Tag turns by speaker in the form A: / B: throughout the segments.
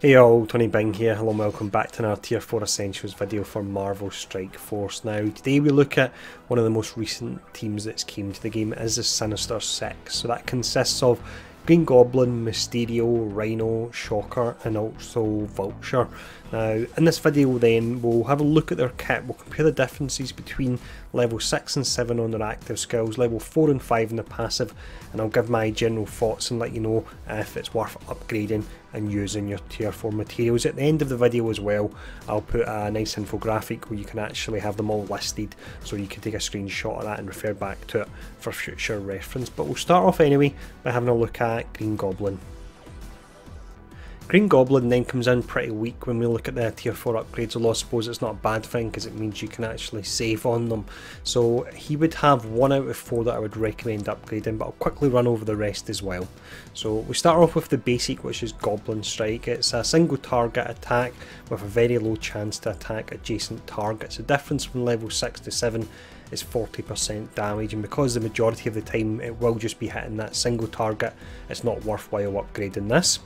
A: Hey all, Tony Bing here. Hello and welcome back to another Tier 4 Essentials video for Marvel Strike Force. Now today we look at one of the most recent teams that's came to the game. It is the Sinister Six. So that consists of Green Goblin, Mysterio, Rhino, Shocker and also Vulture. Now in this video then we'll have a look at their kit, we'll compare the differences between level 6 and 7 on their active skills, level 4 and 5 in the passive, and I'll give my general thoughts and let you know if it's worth upgrading and using your tier 4 materials. At the end of the video as well I'll put a nice infographic where you can actually have them all listed so you can take a screenshot of that and refer back to it for future reference. But we'll start off anyway by having a look at Green Goblin. Green Goblin then comes in pretty weak when we look at the tier 4 upgrades, although I suppose it's not a bad thing because it means you can actually save on them. So he would have 1 out of 4 that I would recommend upgrading, but I'll quickly run over the rest as well. So we start off with the basic, which is Goblin Strike. It's a single target attack with a very low chance to attack adjacent targets. The difference from level 6 to 7 is 40% damage, and because the majority of the time it will just be hitting that single target, it's not worthwhile upgrading this.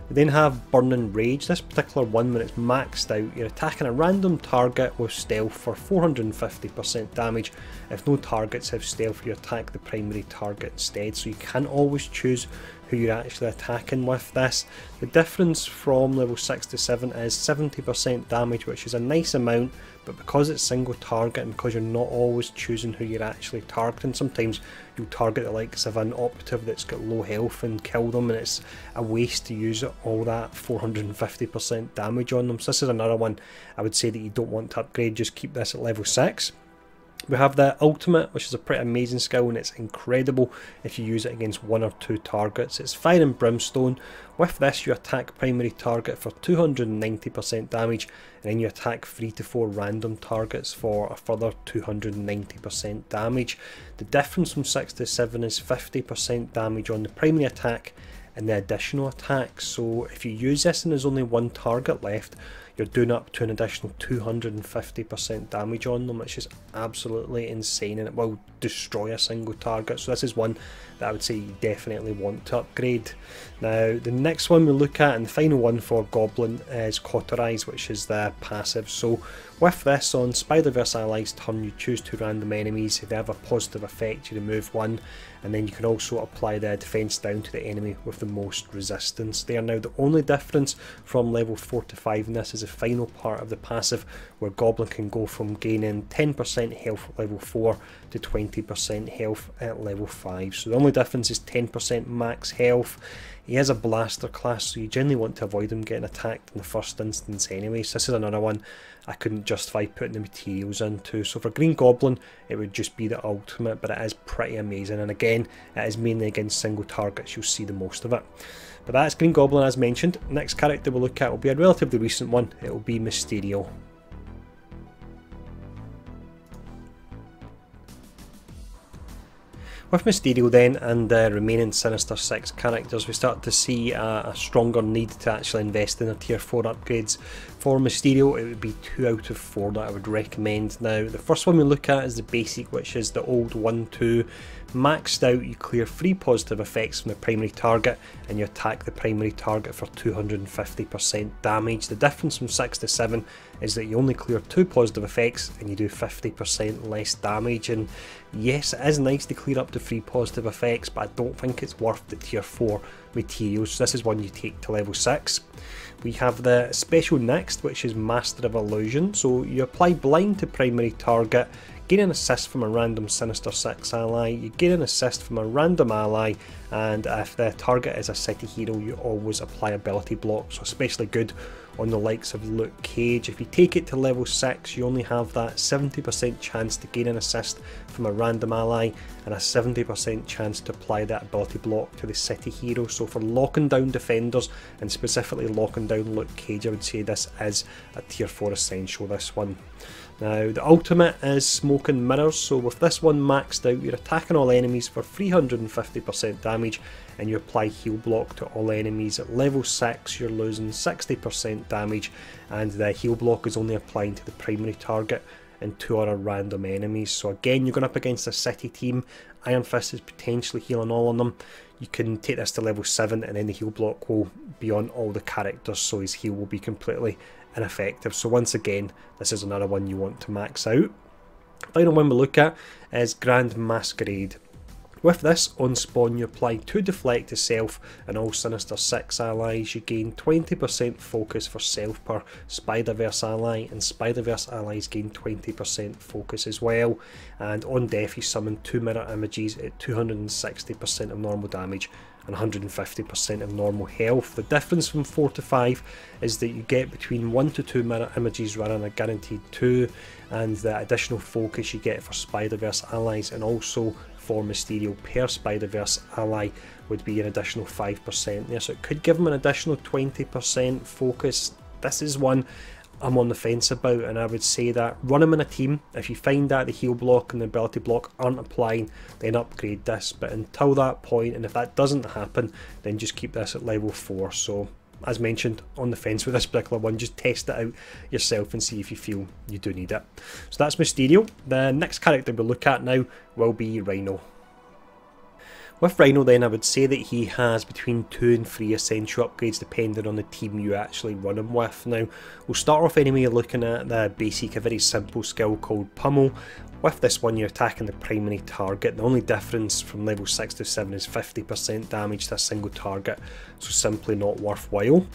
A: We then have Burning Rage. This particular one, when it's maxed out, you're attacking a random target with stealth for 450% damage. If no targets have stealth, you attack the primary target instead, so you can always choose who you're actually attacking with this. The difference from level 6 to 7 is 70% damage, which is a nice amount, but because it's single target and because you're not always choosing who you're actually targeting, sometimes you'll target the likes of an operative that's got low health and kill them, and it's a waste to use all that 450% damage on them. So this is another one I would say that you don't want to upgrade, just keep this at level 6. We have the ultimate, which is a pretty amazing skill, and it's incredible if you use it against 1 or 2 targets. It's Fire and Brimstone. With this you attack primary target for 290% damage, and then you attack 3 to 4 random targets for a further 290% damage. The difference from 6 to 7 is 50% damage on the primary attack and the additional attack. So if you use this and there's only 1 target left, you're doing up to an additional 250% damage on them, which is absolutely insane, and it will destroy a single target. So this is one that I would say you definitely want to upgrade. Now the next one we look at, and the final one for Goblin, is Cauterize, which is the passive. So with this, on Spider-Verse allies turn, you choose 2 random enemies. If they have a positive effect, you remove 1, and then you can also apply the defense down to the enemy with the most resistance. They are now the only difference from level 4 to 5, and this is the final part of the passive, where Goblin can go from gaining 10% health at level 4 to 20% health at level 5. So the only difference is 10% max health. He is a blaster class, so you generally want to avoid him getting attacked in the first instance anyway. So this is another one I couldn't justify putting the materials into. So for Green Goblin it would just be the ultimate, but it is pretty amazing, and again it is mainly against single targets you'll see the most of it. But that's Green Goblin as mentioned. Next character we'll look at will be a relatively recent one. It will be Mysterio. With Mysterio then, and the remaining Sinister Six characters, we start to see a stronger need to actually invest in a tier 4 upgrades. For Mysterio it would be 2 out of 4 that I would recommend. Now the first one we look at is the basic, which is the old 1-2. Maxed out, you clear 3 positive effects from the primary target and you attack the primary target for 250% damage. The difference from 6 to 7 is that you only clear 2 positive effects and you do 50% less damage. And yes, it is nice to clear up to 3 positive effects, but I don't think it's worth the tier 4 materials. So this is one you take to level 6. We have the special next, which is Master of Illusion. So you apply blind to primary target, gain an assist from a random Sinister Six ally, you gain an assist from a random ally, and if the target is a city hero you always apply ability block, so especially good on the likes of Luke Cage. If you take it to level 6 you only have that 70% chance to gain an assist from a random ally and a 70% chance to apply that ability block to the city hero. So for locking down defenders and specifically locking down Luke Cage, I would say this is a tier 4 essential, this one. Now the ultimate is Smoke and Mirrors. So with this one maxed out, you're attacking all enemies for 350% damage and you apply heal block to all enemies. At level 6 you're losing 60% damage and the heal block is only applying to the primary target and 2 other random enemies. So again, you're going up against a city team. Iron Fist is potentially healing all on them. You can take this to level 7 and then the heal block will be on all the characters, so his heal will be completely ineffective. So once again, this is another one you want to max out. Final one we look at is Grand Masquerade. With this, on spawn you apply 2 deflect to self and all Sinister Six allies. You gain 20% focus for self per Spider-Verse ally, and Spider-Verse allies gain 20% focus as well. And on death you summon 2 mirror images at 260% of normal damage and 150% of normal health. The difference from 4 to 5 is that you get between 1 to 2 mirror images running a guaranteed 2, and the additional focus you get for Spider-Verse allies and also for Mysterio per Spider-Verse ally would be an additional 5% there, so it could give them an additional 20% focus. This is one I'm on the fence about, and I would say that run them in a team. If you find that the heal block and the ability block aren't applying, then upgrade this, but until that point, and if that doesn't happen, then just keep this at level 4. So as mentioned, on the fence with this particular one, just test it out yourself and see if you feel you do need it. So that's Mysterio. The next character we'll look at now will be Rhino. With Rhino then, I would say that he has between 2 and 3 essential upgrades depending on the team you actually run him with. Now, we'll start off anyway looking at the basic, a very simple skill called Pummel. With this one you're attacking the primary target. The only difference from level 6 to 7 is 50% damage to a single target, so simply not worthwhile.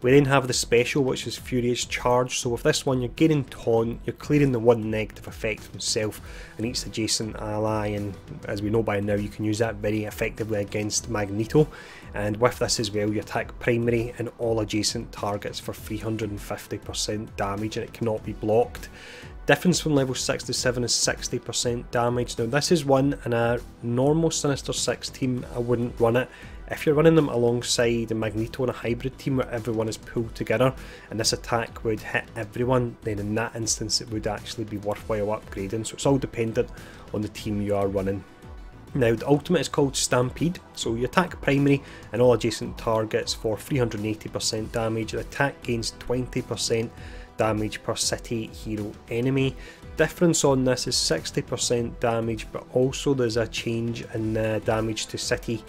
A: We then have the special, which is Furious Charge. So with this one you're gaining taunt, you're clearing the 1 negative effect from self and each adjacent ally, and as we know by now you can use that very effectively against Magneto. And with this as well you attack primary and all adjacent targets for 350% damage, and it cannot be blocked. Difference from level 6 to 7 is 60% damage. Now this is one in a normal Sinister Six team I wouldn't run it. If you're running them alongside a Magneto and a hybrid team where everyone is pulled together and this attack would hit everyone, then in that instance it would actually be worthwhile upgrading. So it's all dependent on the team you are running. Now the ultimate is called Stampede, so you attack primary and all adjacent targets for 380% damage. The attack gains 20% damage per city hero enemy. Difference on this is 60% damage, but also there's a change in damage to city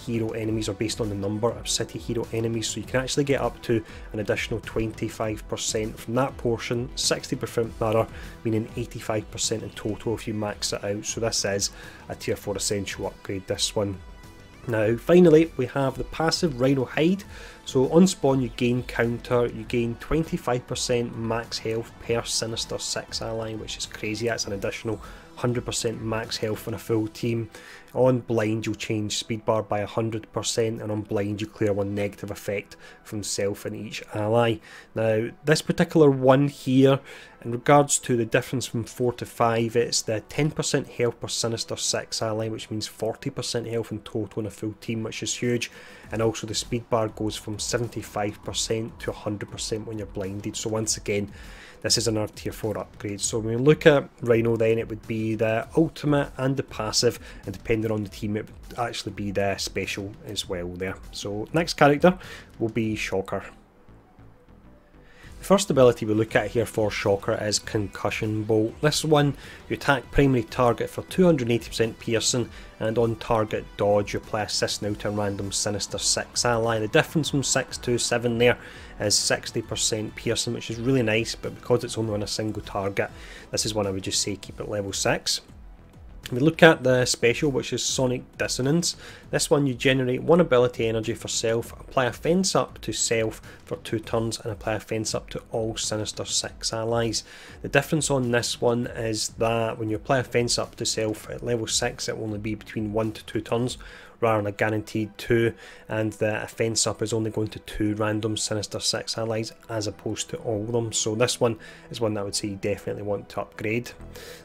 A: hero enemies, or based on the number of city hero enemies, so you can actually get up to an additional 25% from that portion, 60% mirror, meaning 85% in total if you max it out. So this is a tier 4 essential upgrade, this one. Now finally we have the passive Rhino Hide. So on spawn you gain counter, you gain 25% max health per Sinister Six ally, which is crazy. That's an additional 100% max health on a full team. On blind you'll change speed bar by 100%, and on blind you clear 1 negative effect from self and each ally. Now this particular one here, in regards to the difference from 4 to 5, it's the 10% health per Sinister Six ally, which means 40% health in total on a full team, which is huge. And also the speed bar goes from 75% to 100% when you're blinded. So once again, this is another tier 4 upgrade. So when we look at Rhino then, it would be the ultimate and the passive, and depending on the team it would actually be the special as well there. So next character will be Shocker. The first ability we look at here for Shocker is Concussion Bolt. This one, you attack primary target for 280% piercing, and on target dodge you apply assist now to a random Sinister Six ally. The difference from 6 to 7 there is 60% piercing, which is really nice, but because it's only on a single target, this is one I would just say keep at level 6. We look at the special, which is Sonic Dissonance. This one you generate 1 ability energy for self, apply a fence up to self for 2 turns, and apply a fence up to all Sinister Six allies. The difference on this one is that when you apply a fence up to self at level 6 it will only be between 1 to 2 turns rather than a guaranteed 2, and the fence up is only going to 2 random Sinister Six allies as opposed to all of them. So this one is one that I would say you definitely want to upgrade.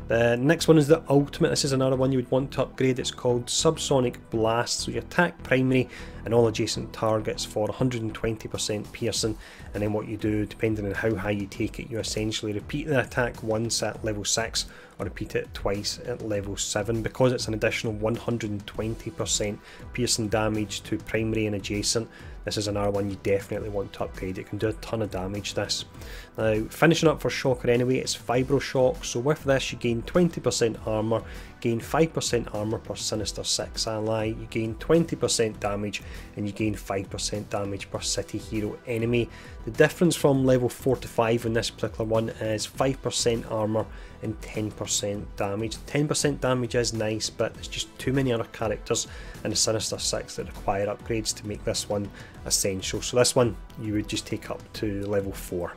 A: The next one is the ultimate. This is another one you would want to upgrade. It's called Subsonic Blast. So you attack primary and all adjacent targets for 120% piercing, and then what you do, depending on how high you take it, you essentially repeat the attack once at level 6 or repeat it twice at level 7. Because it's an additional 120% piercing damage to primary and adjacent, this is another one you definitely want to upgrade. It can do a ton of damage, this. Now, finishing up for Shocker anyway, it's Vibro-Shock, so with this you gain 20% armour, gain 5% armour per Sinister Six ally, you gain 20% damage, and you gain 5% damage per city hero enemy. The difference from level 4 to 5 in this particular one is 5% armour and 10% damage. 10% damage is nice, but there's just too many other characters in the Sinister Six that require upgrades to make this one essential. So this one you would just take up to level 4.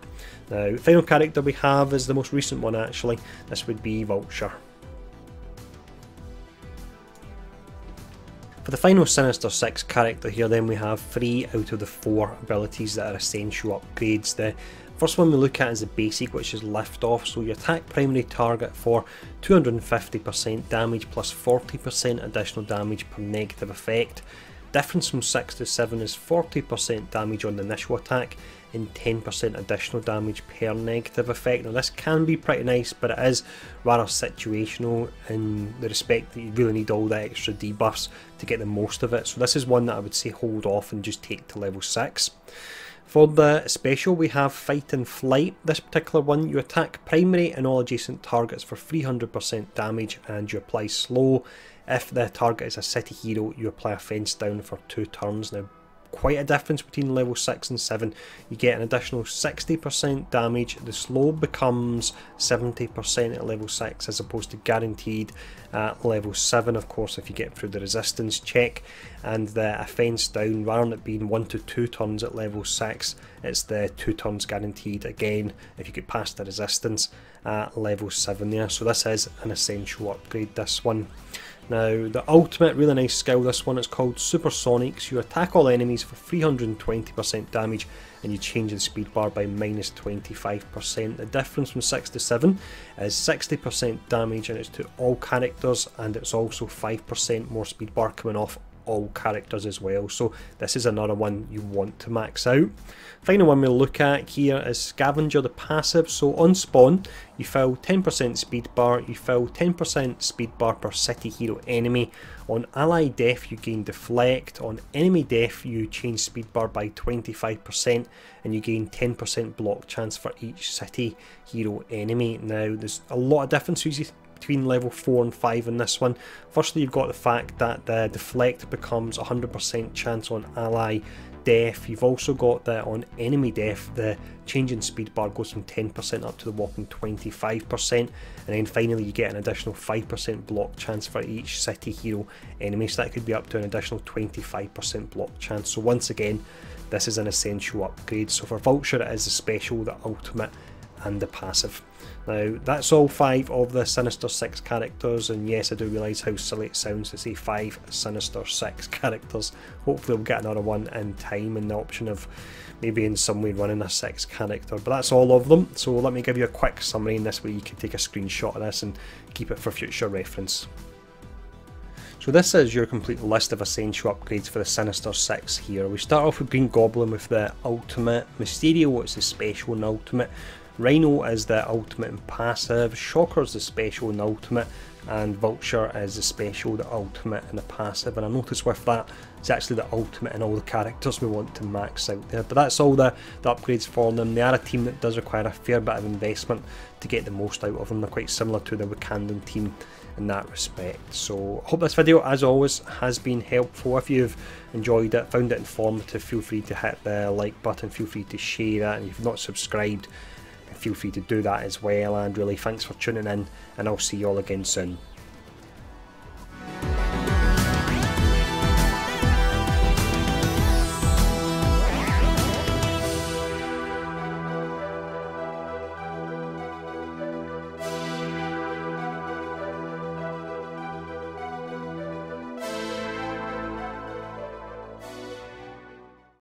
A: Now, the final character we have is the most recent one actually. This would be Vulture. For the final Sinister Six character here then, we have 3 out of the 4 abilities that are essential upgrades. The first one we look at is the basic, which is Lift Off, so you attack primary target for 250% damage plus 40% additional damage per negative effect. Difference from 6 to 7 is 40% damage on the initial attack and 10% additional damage per negative effect. Now this can be pretty nice, but it is rather situational in the respect that you really need all the extra debuffs to get the most of it. So this is one that I would say hold off and just take to level 6. For the special we have Fight and Flight. This particular one, you attack primary and all adjacent targets for 300% damage and you apply slow. If the target is a city hero, you apply a fence down for 2 turns. Now, quite a difference between level 6 and 7. You get an additional 60% damage. The slow becomes 70% at level 6 as opposed to guaranteed at level 7, of course, if you get through the resistance check. And the offence down, rather than it being 1 to 2 turns at level 6, it's the 2 turns guaranteed again if you get past the resistance at level 7 there. So this is an essential upgrade, this one. Now, the ultimate, really nice skill, this one is called Supersonics. You attack all enemies for 320% damage and you change the speed bar by minus 25%. The difference from 6 to 7 is 60% damage and it's to all characters, and it's also 5% more speed bar coming off all characters as well. So this is another one you want to max out. Final one we'll look at here is Scavenger, the passive. So on spawn you fill 10% speed bar, you fill 10% speed bar per city hero enemy. On ally death you gain deflect, on enemy death you change speed bar by 25% and you gain 10% block chance for each city hero enemy. Now there's a lot of differences between level 4 and 5 in this one. Firstly, you've got the fact that the deflect becomes 100% chance on ally death. You've also got that on enemy death, the change in speed bar goes from 10% up to the whopping 25%, and then finally you get an additional 5% block chance for each city hero enemy, so that could be up to an additional 25% block chance. So once again, this is an essential upgrade. So for Vulture it is the special, the ultimate and the passive. Now that's all 5 of the Sinister Six characters, and yes, I do realise how silly it sounds to say 5 Sinister Six characters. Hopefully we'll get another one in time, and the option of maybe in some way running a 6th character, but that's all of them. So let me give you a quick summary, and this way you can take a screenshot of this and keep it for future reference. So this is your complete list of essential upgrades for the Sinister Six here. We start off with Green Goblin with the ultimate, Mysterio is the special and ultimate, Rhino is the ultimate and passive, Shocker is the special and ultimate, and Vulture is the special, the ultimate and the passive. And I noticed with that it's actually the ultimate and all the characters we want to max out there. But that's all the upgrades for them. They are a team that does require a fair bit of investment to get the most out of them. They're quite similar to the Wakandan team in that respect. So I hope this video, as always, has been helpful. If you've enjoyed it, found it informative, feel free to hit the like button, feel free to share that, and if you've not subscribed, feel free to do that as well. And really, thanks for tuning in, and I'll see you all again soon.